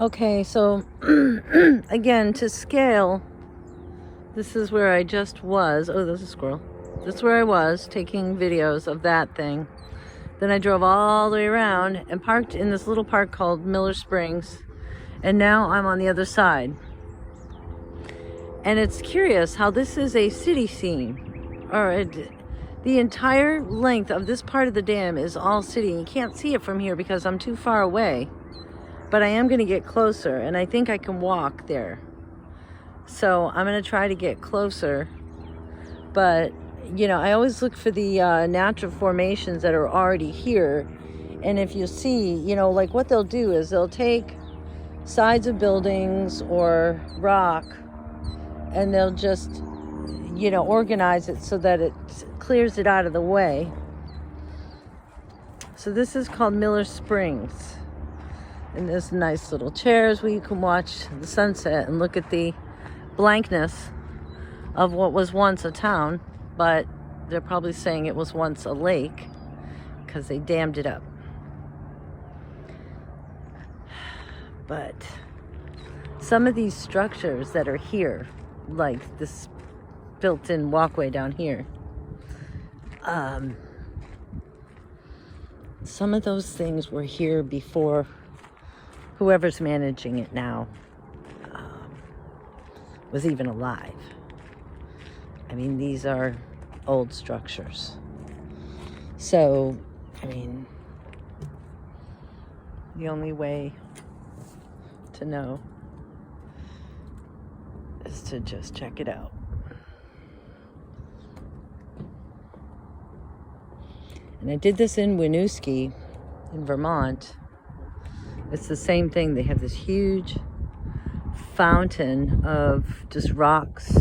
Okay, so again, to scale, this is where I just was. Oh, there's a squirrel. This is where I was taking videos of that thing. Then I drove all the way around and parked in this little park called Miller Springs. And now I'm on the other side. And it's curious how this is a city scene. The entire length of this part of the dam is all city. You can't see it from here because I'm too far away. But I am going to get closer, and I think I can walk there. So I'm going to try to get closer. But, you know, I always look for the natural formations that are already here. And if you see, you know, like what they'll do is they'll take sides of buildings or rock, and they'll just, you know, organize it so that it clears it out of the way. So this is called Miller Springs. And there's nice little chairs where you can watch the sunset and look at the blankness of what was once a town, but they're probably saying it was once a lake because they dammed it up. But some of these structures that are here, like this built-in walkway down here, some of those things were here before whoever's managing it now was even alive. I mean, these are old structures. So, I mean, the only way to know is to just check it out. And I did this in Winooski in Vermont. It's the same thing. They have this huge fountain of just rocks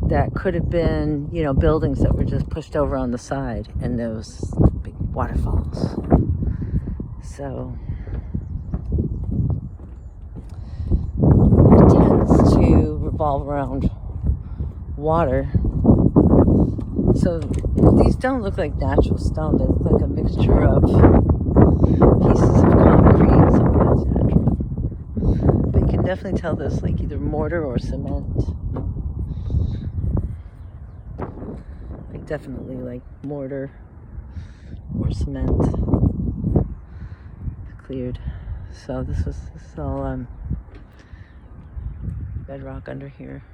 that could have been, you know, buildings that were just pushed over on the side, and those big waterfalls. So it tends to revolve around water. So these don't look like natural stone. They look like a mixture of pieces of concrete, sometimes natural. But you can definitely tell this like either mortar or cement. Like definitely like mortar or cement. Cleared. So this is all bedrock under here.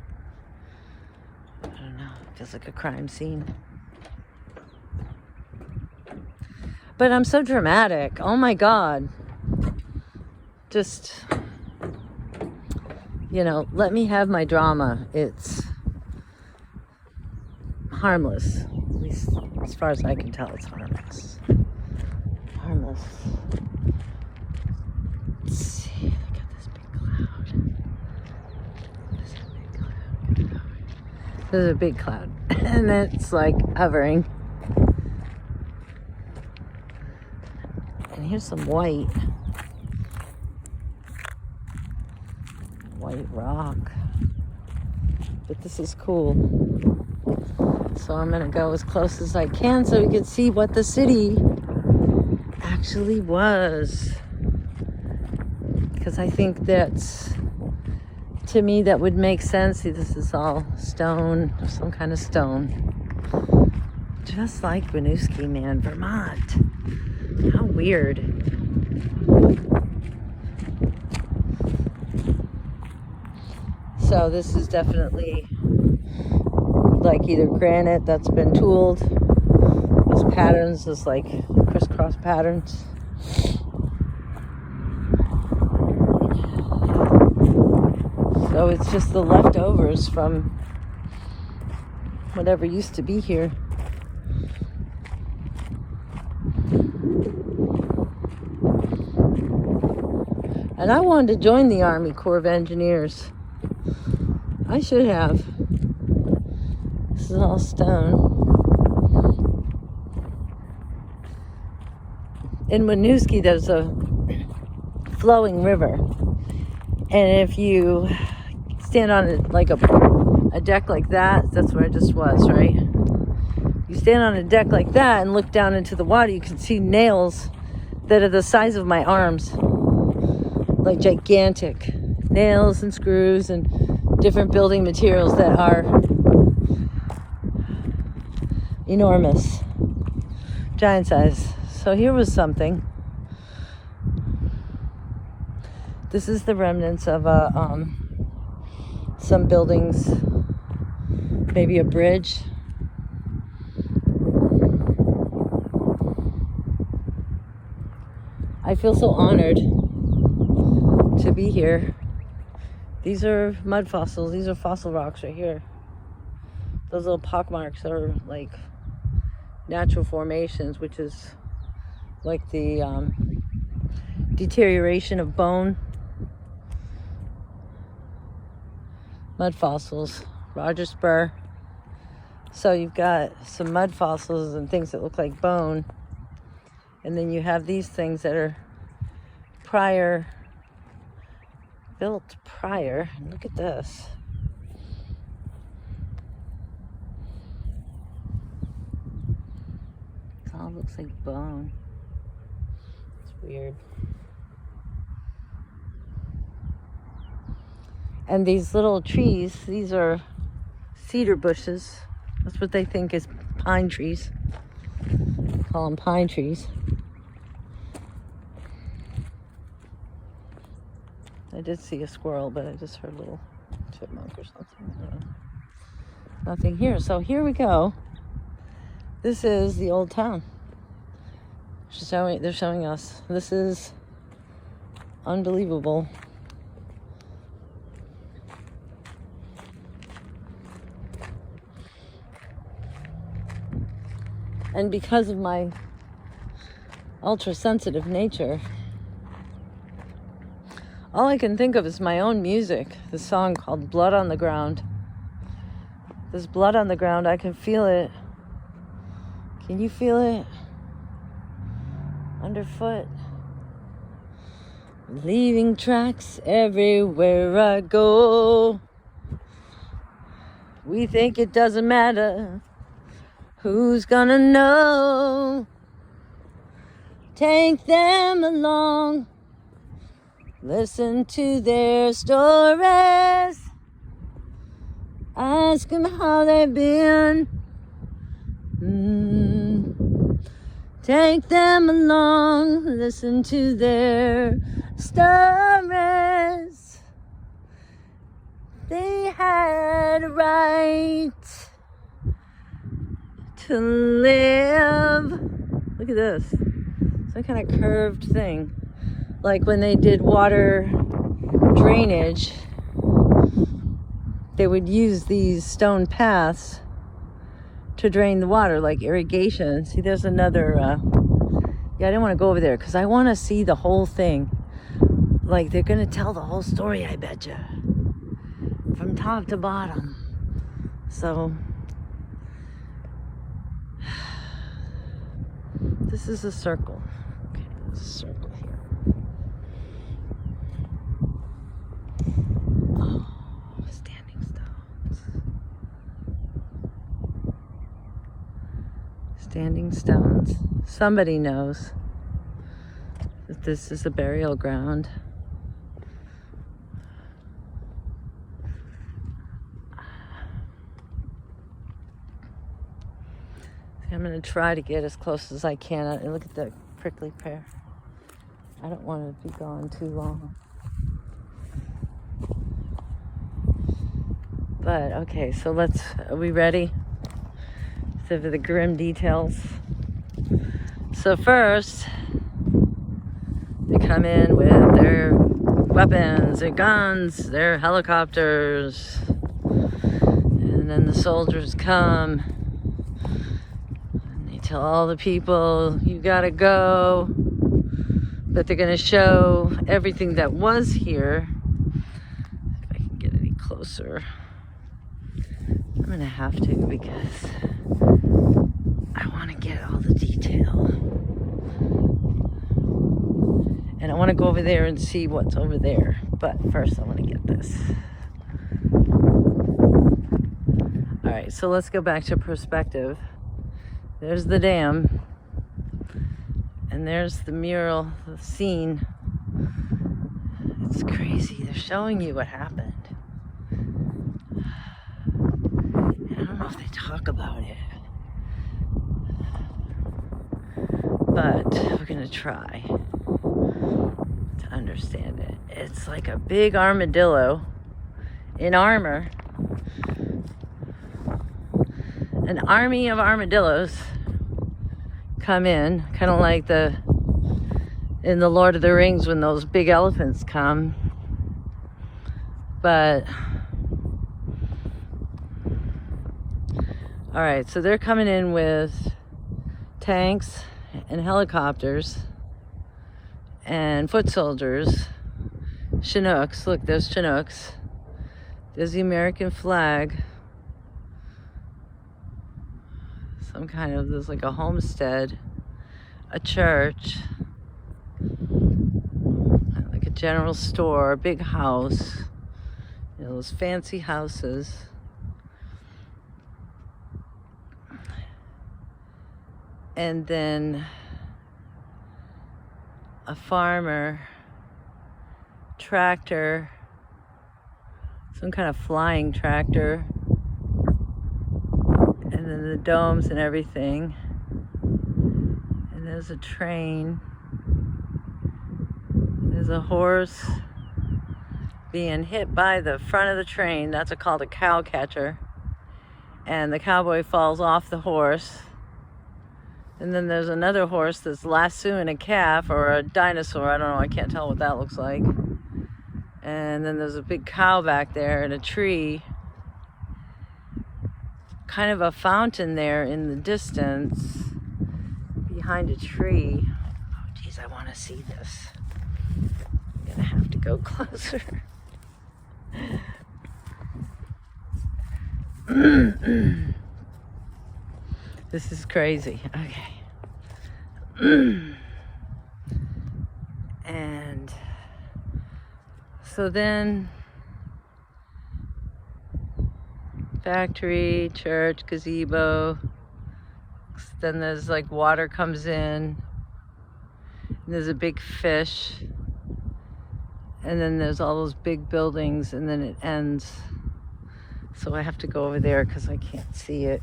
I don't know. It feels like a crime scene. But I'm so dramatic. Oh my God. Just, you know, let me have my drama. It's harmless. At least as far as I can tell, it's harmless. Harmless. Let's see. Look at this big cloud. What is that big cloud? There's a big cloud. And it's like hovering. And here's some white rock. But this is cool. So I'm gonna go as close as I can so we can see what the city actually was. Because I think that's, to me, that would make sense. See, this is all stone, some kind of stone. Just like Winooski, man, Vermont. How weird. So this is definitely like either granite that's been tooled. Those patterns, those like crisscross patterns. So it's just the leftovers from whatever used to be here. And I wanted to join the Army Corps of Engineers. I should have. This is all stone. In Winooski, there's a flowing river. And if you stand on it like a deck like that, that's where I just was, right? You stand on a deck like that and look down into the water, you can see nails that are the size of my arms. like gigantic nails and screws and different building materials that are enormous, giant size. So here was something. This is the remnants of some buildings, maybe a bridge. I feel so honored to be here. These are mud fossils. These are fossil rocks right here. Those little pock marks are like natural formations, which is like the deterioration of bone. Mud fossils, Roger Spur. So you've got some mud fossils and things that look like bone. And then you have these things that are built prior. Look at this. It all looks like bone. It's weird. And these little trees, these are cedar bushes. That's what they think is pine trees. Call them pine trees. I did see a squirrel, but I just heard a little chipmunk or something. I don't know. Nothing here. So here we go. This is the old town. They're showing us. This is unbelievable. And because of my ultra-sensitive nature, all I can think of is my own music. The song called Blood on the Ground. There's blood on the ground. I can feel it. Can you feel it? Underfoot. Leaving tracks everywhere I go. We think it doesn't matter. Who's gonna know? Take them along. Listen to their stories. Ask them how they've been. Take them along. Listen to their stories. They had a right to live. Look at this. Some kind of curved thing. Like when they did water drainage, they would use these stone paths to drain the water, like irrigation. See, there's another, yeah, I didn't want to go over there because I want to see the whole thing. Like they're going to tell the whole story, I bet you. From top to bottom. So, this is a circle. Okay, there's a circle here. Oh, standing stones. Standing stones. Somebody knows that this is a burial ground. I'm going to try to get as close as I can. And look at the prickly pear. I don't want to be gone too long. But, okay, so are we ready? For the grim details. So first, they come in with their weapons, their guns, their helicopters. And then the soldiers come. Tell all the people, you gotta go. But they're gonna show everything that was here. If I can get any closer. I'm gonna have to because I wanna get all the detail. And I wanna go over there and see what's over there. But first I wanna get this. All right, so let's go back to perspective. There's the dam, and there's the mural, the scene, crazy. They're showing you what happened. I don't know if they talk about it, but we're gonna try to understand it. It's like a big armadillo in armor. An army of armadillos come in, kind of like in the Lord of the Rings when those big elephants come. But all right, so they're coming in with tanks and helicopters and foot soldiers, chinooks. Look, there's chinooks. There's the American flag. Some kind of, there's like a homestead, a church, like a general store, a big house, you know, those fancy houses. And then a farmer, tractor, some kind of flying tractor, and then the domes and everything. And there's a train. There's a horse being hit by the front of the train. That's called a cow catcher. And the cowboy falls off the horse. And then there's another horse that's lassoing a calf or a dinosaur. I don't know. I can't tell what that looks like. And then there's a big cow back there and a tree. Kind of a fountain there in the distance behind a tree. Oh, geez, I want to see this. I'm going to have to go closer. This is crazy. Okay. And so then factory, church, gazebo. Then there's like water comes in. And there's a big fish. And then there's all those big buildings, and then it ends. So I have to go over there because I can't see it.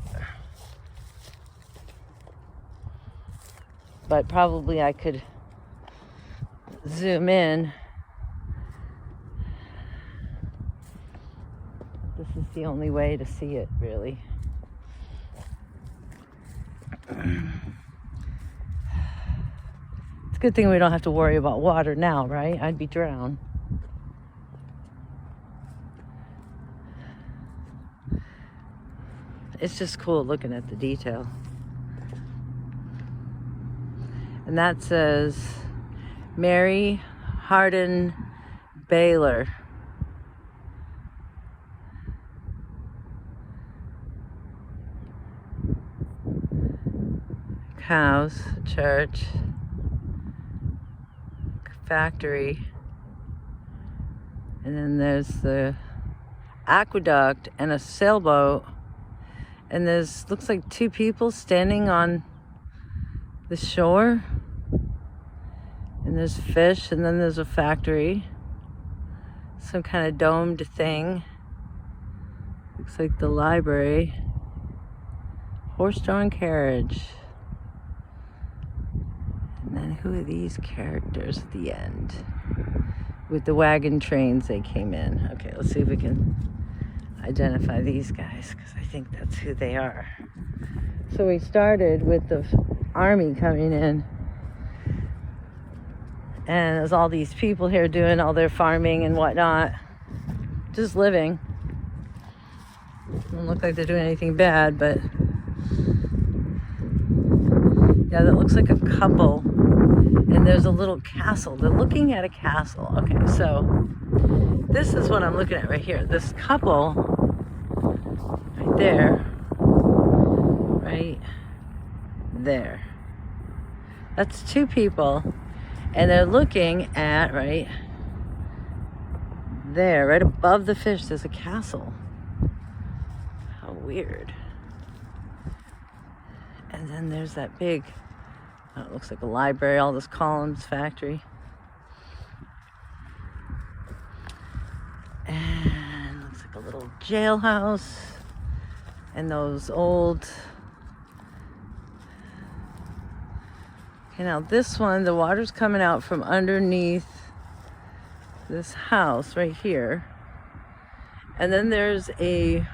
But probably I could zoom in. This is the only way to see it, really. It's a good thing we don't have to worry about water now, right? I'd be drowned. It's just cool looking at the detail. And that says Mary Hardin Baylor. House, church, factory, and then there's the aqueduct and a sailboat, and there's looks like two people standing on the shore, and there's fish, and then there's a factory, some kind of domed thing, looks like the library, horse-drawn carriage. And then who are these characters at the end? With the wagon trains they came in. Okay, let's see if we can identify these guys, because I think that's who they are. So we started with the army coming in. And there's all these people here doing all their farming and whatnot. Just living. Doesn't look like they're doing anything bad, but yeah, that looks like a couple. And there's a little castle. They're looking at a castle. Okay, so this is what I'm looking at right here. This couple right there. Right there. That's two people. And they're looking at, right there, right above the fish, there's a castle. How weird. And then there's that big, oh, it looks like a library, all those columns, factory. the little jailhouse and those old... Okay, now this one, the water's coming out from underneath this house right here. And then there's a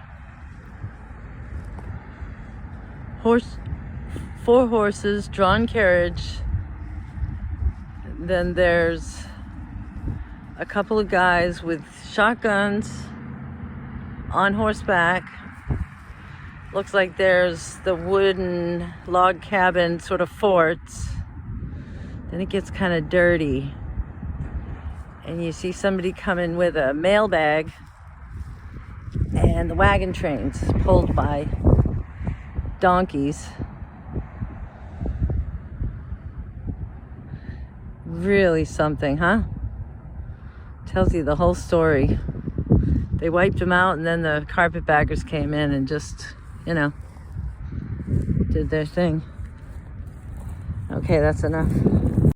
4 horses drawn carriage. Then there's a couple of guys with shotguns on horseback. Looks like there's the wooden log cabin sort of forts. Then it gets kind of dirty. And you see somebody coming with a mail bag. And the wagon trains pulled by donkeys. Really something, huh? Tells you the whole story. They wiped them out, and then the carpetbaggers came in and just, you know, did their thing. Okay, that's enough.